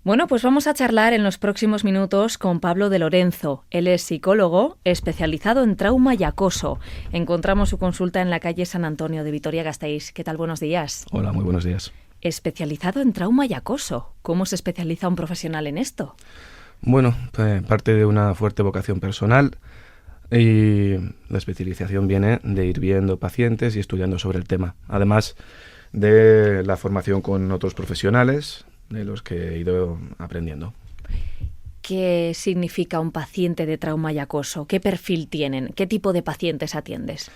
Bueno, pues vamos a charlar en los próximos minutos con Pablo de Lorenzo. Él es psicólogo especializado en trauma y acoso. Encontramos su consulta en la calle San Antonio de Vitoria-Gasteiz. ¿Qué tal? Buenos días. Hola, muy buenos días. Especializado en trauma y acoso. ¿Cómo se especializa un profesional en esto? Bueno, parte de una fuerte vocación personal y la especialización viene de ir viendo pacientes y estudiando sobre el tema. Además de la formación con otros profesionales de los que he ido aprendiendo. ¿Qué significa un paciente de trauma y acoso? ¿Qué perfil tienen? ¿Qué tipo de pacientes atiendes?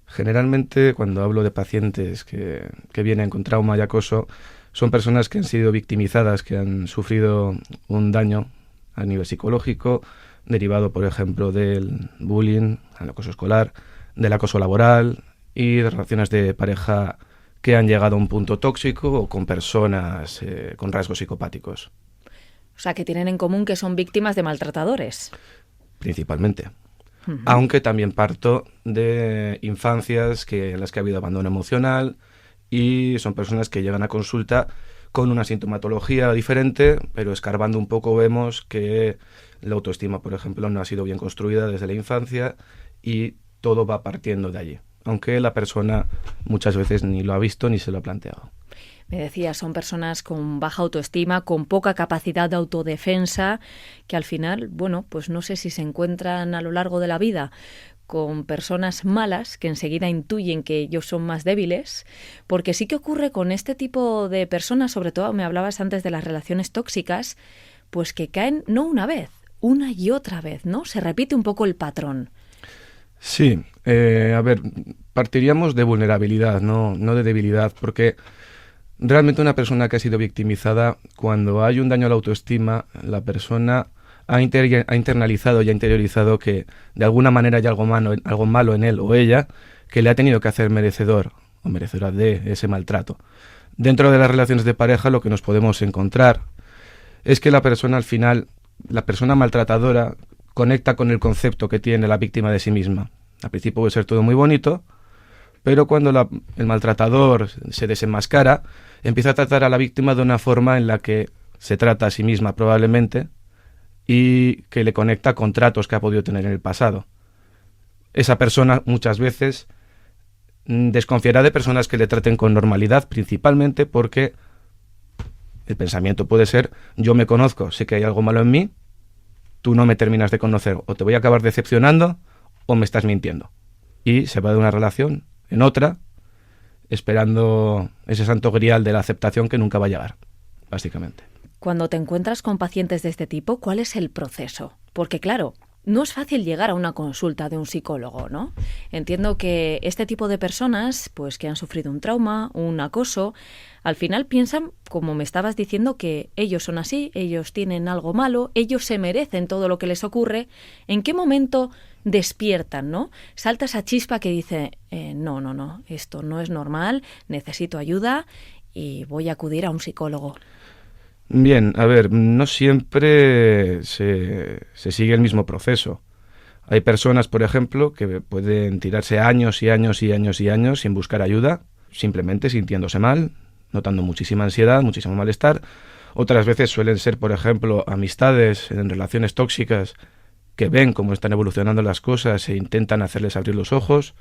Generalmente, cuando hablo de pacientes que vienen con trauma y acoso, son personas que han sido victimizadas, que han sufrido un daño a nivel psicológico, derivado, por ejemplo, del bullying, al acoso escolar, del acoso laboral y de relaciones de pareja que han llegado a un punto tóxico o con personas con rasgos psicopáticos. O sea, que tienen en común que son víctimas de maltratadores. Principalmente. Uh-huh. Aunque también parto de infancias en las que ha habido abandono emocional y son personas que llegan a consulta con una sintomatología diferente, pero escarbando un poco vemos que la autoestima, por ejemplo, no ha sido bien construida desde la infancia y todo va partiendo de allí, aunque la persona muchas veces ni lo ha visto ni se lo ha planteado. Me decía, son personas con baja autoestima, con poca capacidad de autodefensa, que al final, bueno, pues no sé si se encuentran a lo largo de la vida con personas malas que enseguida intuyen que ellos son más débiles, porque sí que ocurre con este tipo de personas, sobre todo me hablabas antes de las relaciones tóxicas, pues que caen no una vez, una y otra vez, ¿no? Se repite un poco el patrón. Sí, a ver, partiríamos de vulnerabilidad, no de debilidad, porque realmente una persona que ha sido victimizada, cuando hay un daño a la autoestima, la persona ha internalizado y ha interiorizado que de alguna manera hay algo malo en él o ella que le ha tenido que hacer merecedor o merecedora de ese maltrato. Dentro de las relaciones de pareja lo que nos podemos encontrar es que la persona al final, la persona maltratadora, conecta con el concepto que tiene la víctima de sí misma. Al principio puede ser todo muy bonito, pero cuando el maltratador se desenmascara, empieza a tratar a la víctima de una forma en la que se trata a sí misma probablemente y que le conecta con tratos que ha podido tener en el pasado. Esa persona muchas veces desconfiará de personas que le traten con normalidad, principalmente porque el pensamiento puede ser: yo me conozco, sé que hay algo malo en mí, tú no me terminas de conocer, o te voy a acabar decepcionando o me estás mintiendo. Y se va de una relación en otra, esperando ese santo grial de la aceptación que nunca va a llegar, básicamente. Cuando te encuentras con pacientes de este tipo, ¿cuál es el proceso? Porque claro, no es fácil llegar a una consulta de un psicólogo, ¿no? Entiendo que este tipo de personas, pues que han sufrido un trauma, un acoso, al final piensan, como me estabas diciendo, que ellos son así, ellos tienen algo malo, ellos se merecen todo lo que les ocurre. ¿En qué momento despiertan, no? Salta esa chispa que dice, no, esto no es normal, necesito ayuda y voy a acudir a un psicólogo. Bien, a ver, no siempre se sigue el mismo proceso. Hay personas, por ejemplo, que pueden tirarse años y años y años y años sin buscar ayuda, simplemente sintiéndose mal, notando muchísima ansiedad, muchísimo malestar. Otras veces suelen ser, por ejemplo, amistades en relaciones tóxicas que ven cómo están evolucionando las cosas e intentan hacerles abrir los ojos.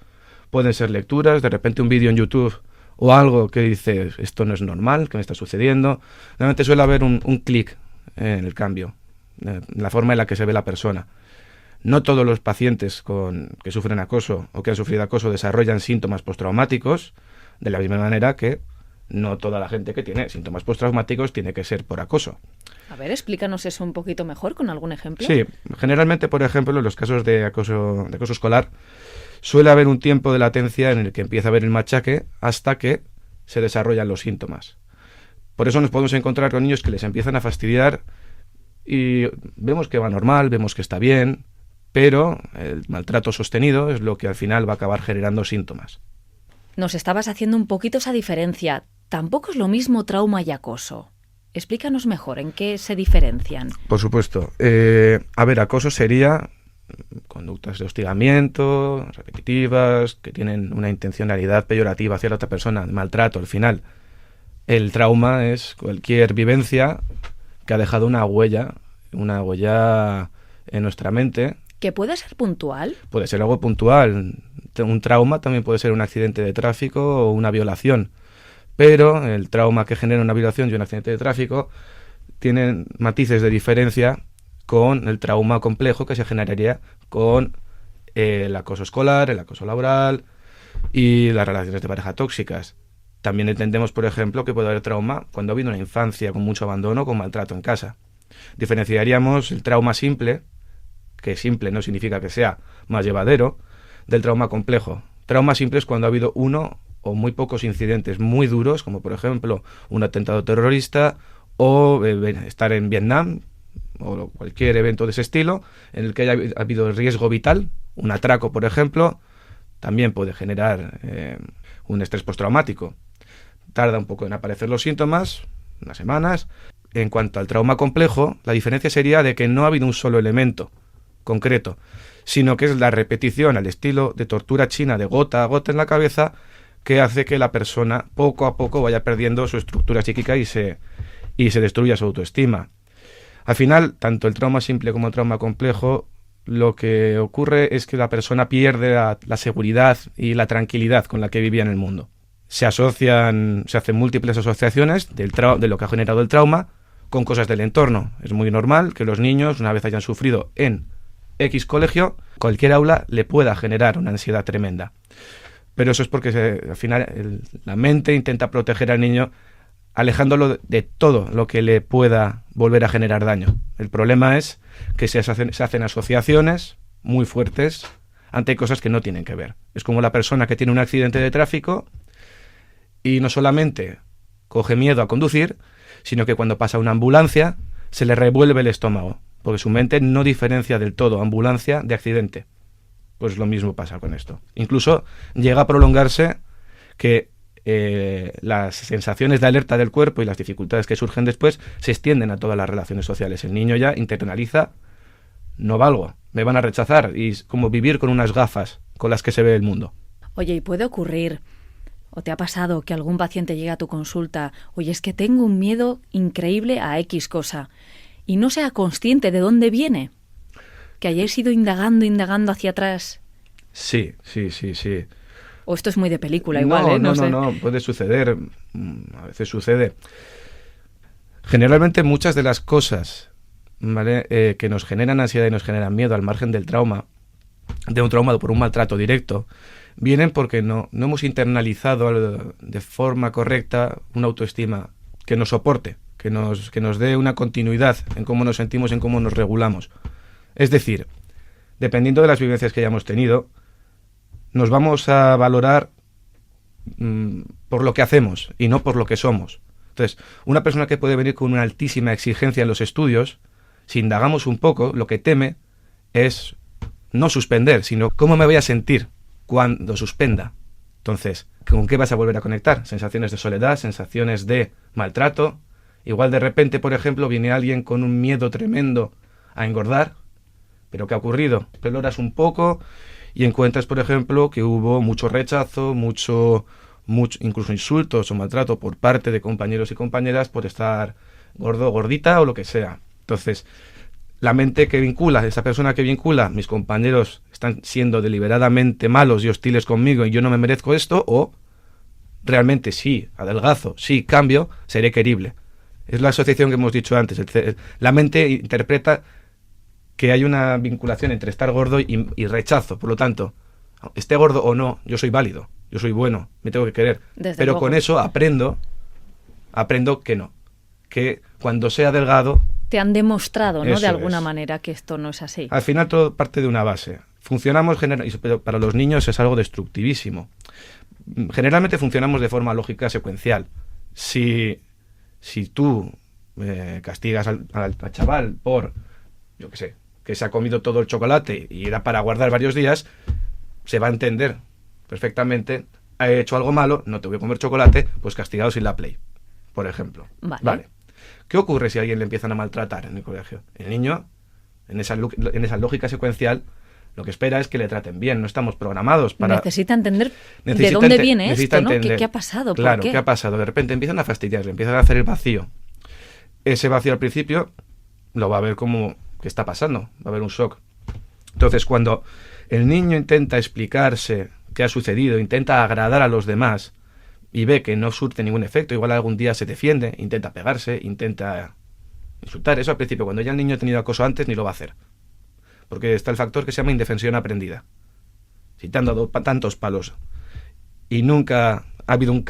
Pueden ser lecturas, de repente un vídeo en YouTube o algo que dice, esto no es normal, ¿qué me está sucediendo? Realmente suele haber un clic en el cambio, en la forma en la que se ve la persona. No todos los pacientes que sufren acoso o que han sufrido acoso desarrollan síntomas postraumáticos, de la misma manera que no toda la gente que tiene síntomas postraumáticos tiene que ser por acoso. A ver, explícanos eso un poquito mejor con algún ejemplo. Sí, generalmente, por ejemplo, en los casos de acoso escolar, suele haber un tiempo de latencia en el que empieza a haber el machaque hasta que se desarrollan los síntomas. Por eso nos podemos encontrar con niños que les empiezan a fastidiar y vemos que va normal, vemos que está bien, pero el maltrato sostenido es lo que al final va a acabar generando síntomas. Nos estabas haciendo un poquito esa diferencia. Tampoco es lo mismo trauma y acoso. Explícanos mejor en qué se diferencian. Por supuesto. A ver, acoso sería conductas de hostigamiento, repetitivas, que tienen una intencionalidad peyorativa hacia la otra persona, maltrato al final. El trauma es cualquier vivencia que ha dejado una huella en nuestra mente. ¿Que puede ser puntual? Puede ser algo puntual. Un trauma también puede ser un accidente de tráfico o una violación. Pero el trauma que genera una violación y un accidente de tráfico tienen matices de diferencia con el trauma complejo que se generaría con el acoso escolar, el acoso laboral y las relaciones de pareja tóxicas. También entendemos, por ejemplo, que puede haber trauma cuando ha habido una infancia con mucho abandono o con maltrato en casa. Diferenciaríamos el trauma simple, que simple no significa que sea más llevadero, del trauma complejo. Trauma simple es cuando ha habido uno o muy pocos incidentes muy duros, como por ejemplo un atentado terrorista o estar en Vietnam o cualquier evento de ese estilo, en el que haya habido riesgo vital. Un atraco, por ejemplo, también puede generar un estrés postraumático. Tarda un poco en aparecer los síntomas, unas semanas. En cuanto al trauma complejo, la diferencia sería de que no ha habido un solo elemento concreto, sino que es la repetición al estilo de tortura china de gota a gota en la cabeza que hace que la persona poco a poco vaya perdiendo su estructura psíquica y se destruya su autoestima. Al final, tanto el trauma simple como el trauma complejo, lo que ocurre es que la persona pierde la seguridad y la tranquilidad con la que vivía en el mundo. Se hacen múltiples asociaciones de lo que ha generado el trauma con cosas del entorno. Es muy normal que los niños, una vez hayan sufrido en X colegio, cualquier aula le pueda generar una ansiedad tremenda. Pero eso es porque al final la mente intenta proteger al niño alejándolo de todo lo que le pueda volver a generar daño. El problema es que se hacen asociaciones muy fuertes ante cosas que no tienen que ver. Es como la persona que tiene un accidente de tráfico y no solamente coge miedo a conducir, sino que cuando pasa una ambulancia se le revuelve el estómago, porque su mente no diferencia del todo ambulancia de accidente. Pues lo mismo pasa con esto. Incluso llega a prolongarse que las sensaciones de alerta del cuerpo y las dificultades que surgen después se extienden a todas las relaciones sociales. El niño ya internaliza, no valgo, me van a rechazar, y es como vivir con unas gafas con las que se ve el mundo. Oye, ¿y puede ocurrir, o te ha pasado, que algún paciente llegue a tu consulta, oye, es que tengo un miedo increíble a X cosa, y no sea consciente de dónde viene? ¿Que hayáis ido indagando hacia atrás? Sí. O esto es muy de película igual, No, sé. puede suceder, a veces sucede. Generalmente muchas de las cosas, ¿vale?, que nos generan ansiedad y nos generan miedo al margen del trauma, de un trauma por un maltrato directo, vienen porque no hemos internalizado de forma correcta una autoestima que nos soporte, que nos dé una continuidad en cómo nos sentimos, en cómo nos regulamos. Es decir, dependiendo de las vivencias que hayamos tenido, nos vamos a valorar por lo que hacemos y no por lo que somos. Entonces, una persona que puede venir con una altísima exigencia en los estudios, si indagamos un poco, lo que teme es no suspender, sino cómo me voy a sentir cuando suspenda. Entonces, ¿con qué vas a volver a conectar? Sensaciones de soledad, sensaciones de maltrato. Igual de repente, por ejemplo, viene alguien con un miedo tremendo a engordar, pero ¿qué ha ocurrido? Exploras un poco y encuentras, por ejemplo, que hubo mucho rechazo, mucho incluso insultos o maltrato por parte de compañeros y compañeras por estar gordo, gordita o lo que sea. Entonces, la mente que vincula, esa persona que vincula, mis compañeros están siendo deliberadamente malos y hostiles conmigo y yo no me merezco esto, o realmente sí, adelgazo, sí, cambio, seré querible. Es la asociación que hemos dicho antes. La mente interpreta que hay una vinculación entre estar gordo y rechazo. Por lo tanto, esté gordo o no, yo soy válido, yo soy bueno, me tengo que querer. Pero con eso aprendo que no. Que cuando sea delgado... Te han demostrado, ¿no?, de alguna manera que esto no es así. Al final todo parte de una base. Funcionamos, pero para los niños es algo destructivísimo. Generalmente funcionamos de forma lógica secuencial. Si tú castigas al chaval por, yo qué sé, que se ha comido todo el chocolate y era para guardar varios días, se va a entender perfectamente, he hecho algo malo, no te voy a comer chocolate, pues castigado sin la Play, por ejemplo. Vale. ¿Qué ocurre si a alguien le empiezan a maltratar en el colegio? El niño, en esa lógica secuencial, lo que espera es que le traten bien. No estamos programados para... Necesita entender de dónde viene esto, ¿no? ¿Qué ha pasado? Claro, ¿por qué? ¿Qué ha pasado? De repente empiezan a fastidiar, le empiezan a hacer el vacío. ese vacío al principio lo va a ver como que está pasando, va a haber un shock. Entonces, cuando el niño intenta explicarse qué ha sucedido, intenta agradar a los demás y ve que no surte ningún efecto, igual algún día se defiende, intenta pegarse, intenta insultar, eso al principio, cuando ya el niño ha tenido acoso antes, ni lo va a hacer. Porque está el factor que se llama indefensión aprendida. Si te han dado tantos palos y nunca ha habido un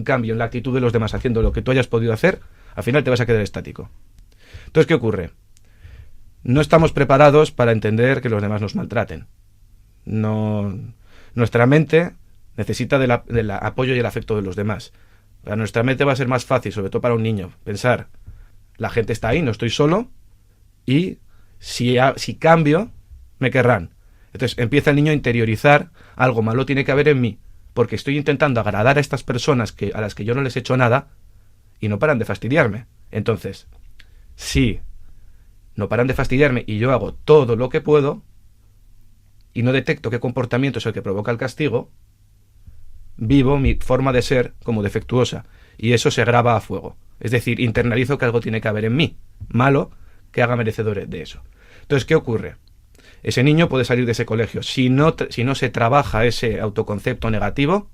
cambio en la actitud de los demás haciendo lo que tú hayas podido hacer, al final te vas a quedar estático. Entonces, ¿qué ocurre? No estamos preparados para entender que los demás nos maltraten. No, nuestra mente necesita del apoyo y el afecto de los demás. Para nuestra mente va a ser más fácil, sobre todo para un niño, pensar, la gente está ahí, no estoy solo, y si cambio, me querrán. Entonces empieza el niño a interiorizar, algo malo tiene que haber en mí, porque estoy intentando agradar a estas personas a las que yo no les he hecho nada, y no paran de fastidiarme. Entonces, si no paran de fastidiarme y yo hago todo lo que puedo, y no detecto qué comportamiento es el que provoca el castigo, vivo mi forma de ser como defectuosa, y eso se graba a fuego. Es decir, internalizo que algo tiene que haber en mí, malo, que haga merecedor de eso. Entonces, ¿qué ocurre? Ese niño puede salir de ese colegio. Si no se trabaja ese autoconcepto negativo,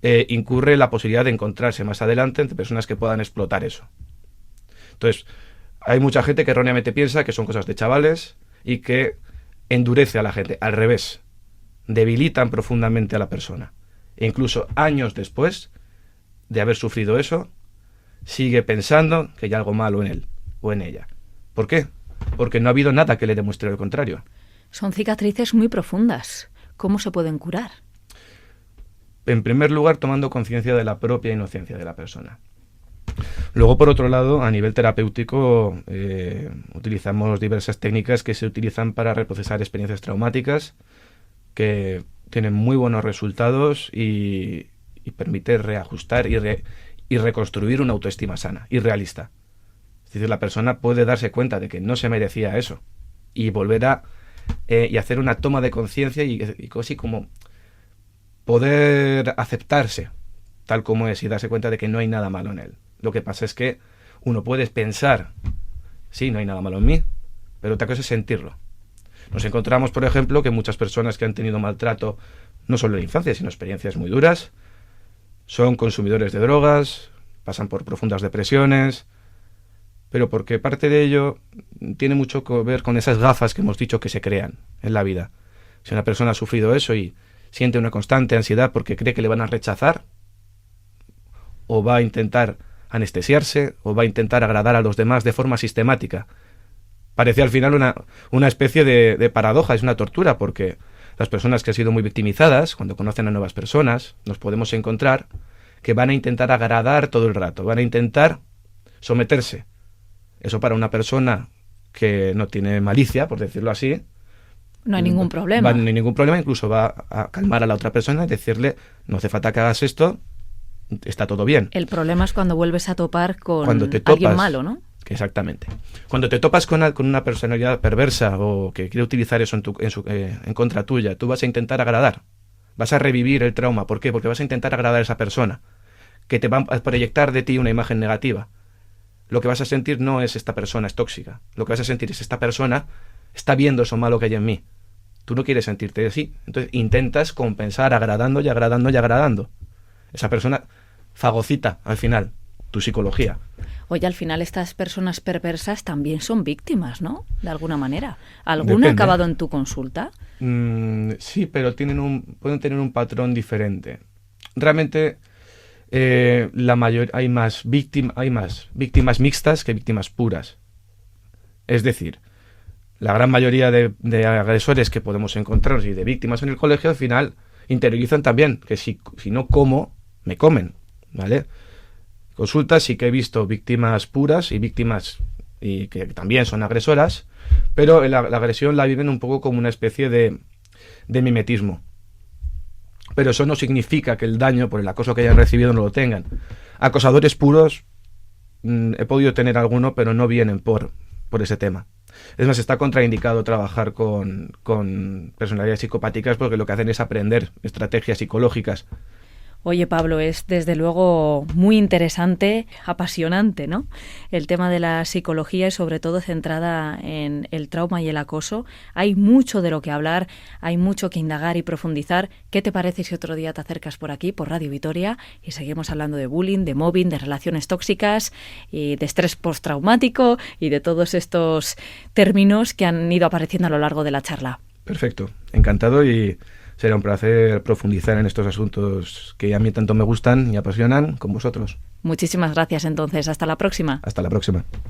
incurre la posibilidad de encontrarse más adelante entre personas que puedan explotar eso. Entonces, hay mucha gente que erróneamente piensa que son cosas de chavales y que endurece a la gente. Al revés, debilitan profundamente a la persona. E incluso años después de haber sufrido eso, sigue pensando que hay algo malo en él o en ella. ¿Por qué? Porque no ha habido nada que le demuestre lo contrario. Son cicatrices muy profundas. ¿Cómo se pueden curar? En primer lugar, tomando conciencia de la propia inocencia de la persona. Luego, por otro lado, a nivel terapéutico, utilizamos diversas técnicas que se utilizan para reprocesar experiencias traumáticas, que tienen muy buenos resultados y permite reajustar y reconstruir una autoestima sana y realista. Es decir, la persona puede darse cuenta de que no se merecía eso y volver a y hacer una toma de conciencia y casi como poder aceptarse tal como es y darse cuenta de que no hay nada malo en él. Lo que pasa es que uno puede pensar, sí, no hay nada malo en mí, pero otra cosa es sentirlo. Nos encontramos, por ejemplo, que muchas personas que han tenido maltrato, no solo en la infancia, sino experiencias muy duras, son consumidores de drogas, pasan por profundas depresiones, pero porque parte de ello tiene mucho que ver con esas gafas que hemos dicho que se crean en la vida. Si una persona ha sufrido eso y siente una constante ansiedad porque cree que le van a rechazar, o va a intentar anestesiarse, o va a intentar agradar a los demás de forma sistemática. Parece al final una especie de paradoja, es una tortura, porque las personas que han sido muy victimizadas, cuando conocen a nuevas personas, nos podemos encontrar que van a intentar agradar todo el rato, van a intentar someterse. Eso para una persona que no tiene malicia, por decirlo así, no hay ningún problema. No hay ningún problema, incluso va a calmar a la otra persona y decirle, no hace falta que hagas esto, está todo bien. El problema es cuando vuelves a topar con alguien malo, ¿no? Exactamente. Cuando te topas con una personalidad perversa o que quiere utilizar eso en contra tuya, tú vas a intentar agradar. Vas a revivir el trauma. ¿Por qué? Porque vas a intentar agradar a esa persona, que te va a proyectar de ti una imagen negativa. Lo que vas a sentir no es esta persona es tóxica. Lo que vas a sentir es esta persona está viendo eso malo que hay en mí. Tú no quieres sentirte así. Entonces intentas compensar agradando y agradando y agradando. Esa persona fagocita al final tu psicología. Oye, al final estas personas perversas también son víctimas, ¿no? De alguna manera. ¿Alguna Depende. ha acabado en tu consulta? Sí, pero pueden tener un patrón diferente. Realmente hay más víctimas mixtas que víctimas puras. Es decir, la gran mayoría de agresores que podemos encontrar y de víctimas en el colegio al final interiorizan también que si no como, me comen, ¿vale? Consultas sí que he visto víctimas puras y víctimas y que también son agresoras, pero la agresión la viven un poco como una especie de mimetismo. Pero eso no significa que el daño por el acoso que hayan recibido no lo tengan. Acosadores puros, he podido tener alguno, pero no vienen por ese tema. Es más, está contraindicado trabajar con personalidades psicopáticas porque lo que hacen es aprender estrategias psicológicas. Oye, Pablo, es desde luego muy interesante, apasionante, ¿no? El tema de la psicología y sobre todo centrada en el trauma y el acoso. Hay mucho de lo que hablar, hay mucho que indagar y profundizar. ¿Qué te parece si otro día te acercas por aquí, por Radio Vitoria, y seguimos hablando de bullying, de mobbing, de relaciones tóxicas y de estrés postraumático y de todos estos términos que han ido apareciendo a lo largo de la charla? Perfecto, encantado, y será un placer profundizar en estos asuntos que a mí tanto me gustan y apasionan con vosotros. Muchísimas gracias entonces. Hasta la próxima. Hasta la próxima.